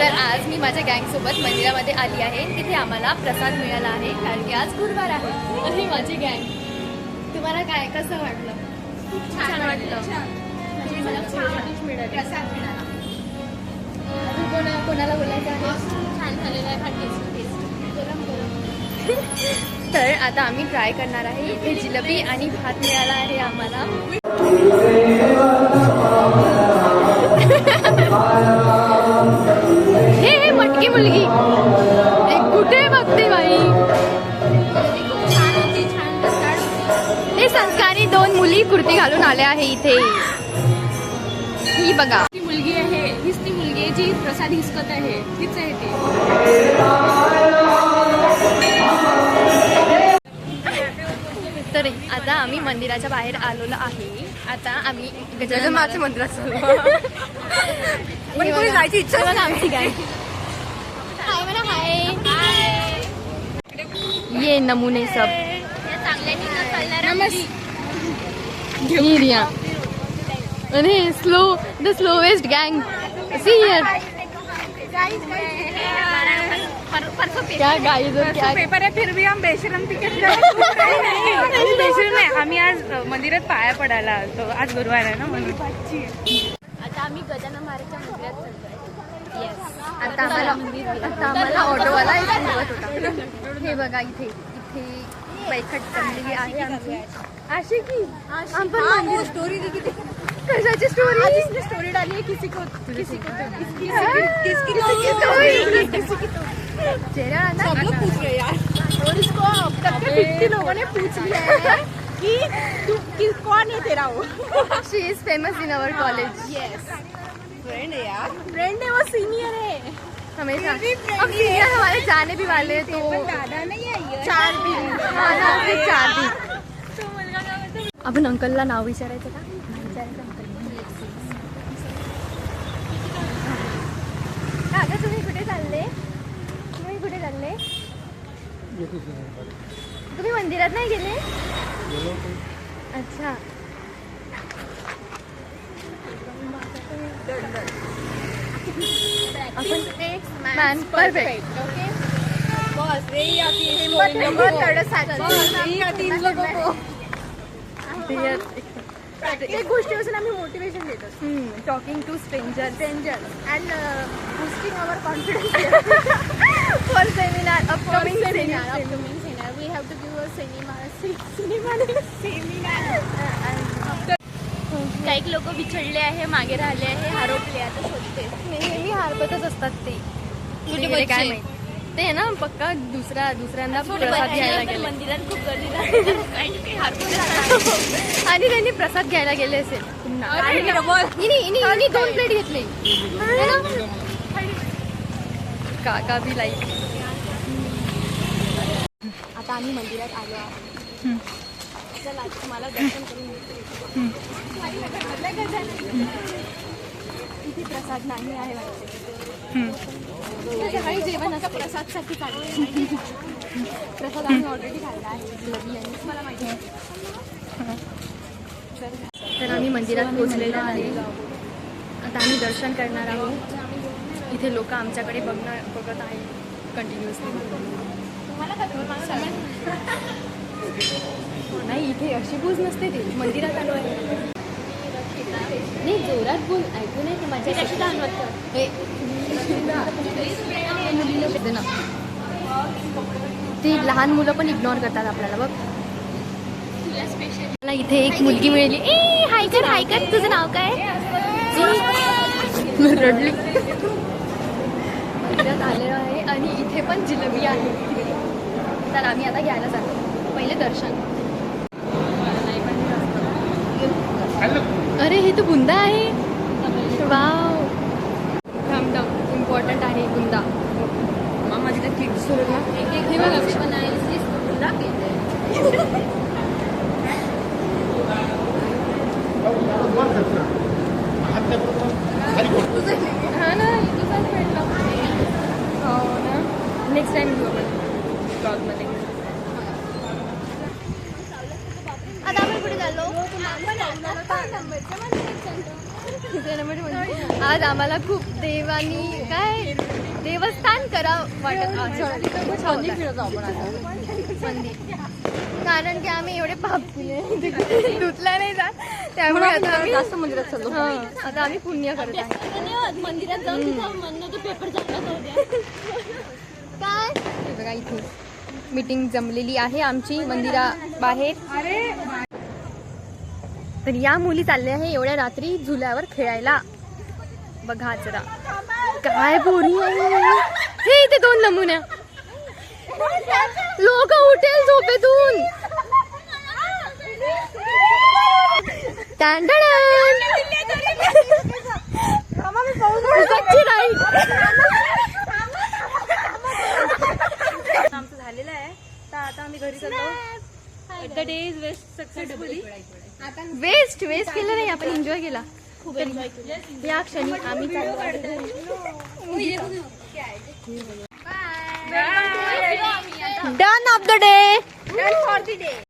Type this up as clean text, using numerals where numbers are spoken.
तर आज मी माझ्या गँगसोबत मंदिरामध्ये आली आहे. तिथे आम्हाला प्रसाद मिळाला आहे कारण की आज गुरुवार आहे. आणि माझी गँग, तुम्हाला काय कसं वाटलं? खूप छान वाटलं. प्रसाद मिळाला. कोणाला बोलायचं आहे? छान झालेलं आहे. तर आता आम्ही ट्राय करणार आहे. इथे जिलेबी आणि भात मिळाला आहे आम्हाला. हे मटकी मुलगी कुठे बघते बाई. हे संस्कारी 2 मुली कुर्ती घालून आल्या आहे इथे. ही बघा, ती मुलगी आहे. हीच ती मुलगी आहे जी प्रसाद हिसकत आहे. हीच आहे ती. तर आता आम्ही मंदिराच्या बाहेर आलेलो आहे. आता आम्ही गजाननाच्या मंदिरात चाललो. पण कोणी जायची इच्छा बघा आमची काय. हाय म्हणा, हाय. ये नमुने सब. ये रिया. अरे the slowest gang. See here. क्या गाइस और क्या पेपर है फिर भी हम बेशरम तिकीट नहीं बेशरम है. आम्ही आज मंदिरात पाया पडायला आलो. आज गुरुवार आहे ना म्हणून. आता आम्ही गजानन महाराजच्या मंदिरात चाललोय. येस. आता आम्हाला ऑटोवाला बोलवत होता. हे बघा इथे इथे बैठक जमलेली आहे आमची. अशी की आपण स्टोरी किती कशाची स्टोरी. स्टोरी डाली है किसी को चेहरा सब लोग पूछ रहे यार. और इसको अब तक के 50 लोगों ने पूछ लिया है कि तू कौन है तेरा वो. She is famous in our college. Yes, friend है यार. फ्रेंड है, वो सीनियर है हमेशा. अब सीनियर हमारे जाने भी वाले हैं तो ज्यादा नहीं आई. 4 दिन. हाँ ना, 4 दिन. आपण अंकलला नाव विचारायचं का? विचारायचं अंकल. काका तुम्ही कुठे चालले? कुठे चालले? तुम्ही मंदिरात नाही गेले? अच्छा. Man perfect. ओके बॉस यही आती है एक गोष्टीपासून आम्ही मोटिवेशन देतो. Talking to strangers and boosting our confidence for seminar. Upcoming seminar. We have to give a seminar. काही लोक बिछडले आहे, मागे राहिले आहे, हरवले. आता शोधते. नेहमी हरपतच असतात ते. कुठे काय माहित. ते ना पक्का दुसऱ्यांदा प्रसाद घ्यायला गेले. मंदिरात खूप गर्दी राहते. आणि त्यांनी प्रसाद घ्यायला गेले असेल पुन्हा. हिनी 2 प्लेट घेतले. काका बी लाईक. आता आम्ही मंदिरात आलो आहोत. चला तुम्हाला दर्शन करून घेतो. इथे प्रसाद नाही आहे वाटते. सकाळी जेवण असं प्रसादसाठी काढलं. प्रसाद आम्ही ऑलरेडी खाल्ला आहे. जिलेबी आणि मला माहिती आहे. तर आम्ही मंदिरात पोहोचलेलो आहे. आता आम्ही दर्शन करणार आहोत. इथे लोक आमच्याकडे बघत आहे कंटिन्युअसली. नाही इथे अशी बूज नसते. ते मंदिरात आलो आहे. नाही जोरात बोल, ऐकू नाही. ते माझ्या ती लहान मुलं पण इग्नोर करतात आपल्याला. बघ मला इथे एक मुलगी मिळाली. ए हाय कर. तुझं नाव काय? रडली. मंदिरात आलेलो आहे आणि इथे पण जिलेबी आहे. तर आम्ही आता घ्यायला जातो. पहिले दर्शन. अरे हे तो बुंदा आहे. वाव. इम्पॉर्टंट आहे बुंदा. मामा तिथे केक सुरू ना. हे बघा बुंदा. हा ना तुझाच भेटला. हो ना. नेक्स्ट टाइम घेऊ आपण ब्लॉगमध्ये. आता आपण कुठे चाललो? आज आम्हाला खूप देवानी काय देवस्थान करा वाटत मंदिर, कारण की आम्ही एवढे पाप केले धुतला नाही जात, त्यामुळे आता आम्ही जास्त मंदिरात चाललो. आता आम्ही पुण्य करत आहे मंदिरात जाऊन पेपर काय. बघा इथे मीटिंग जमलेली आहे आमची मंदिराबाहेर. तर या मुली चालल्या आहे एवढ्या रात्री झुल्यावर खेळायला. बघा जरा काय पोरी आहे हे. इथे 2 नमुन्या लोक उठेल झोपेतून. आमचं झालेलं आहे तर आता आम्ही घरी चाललो. The day is waste successfully. Waste केलं नाही, आपण एन्जॉय केला. या क्षणी आम्ही डन ऑफ द डे.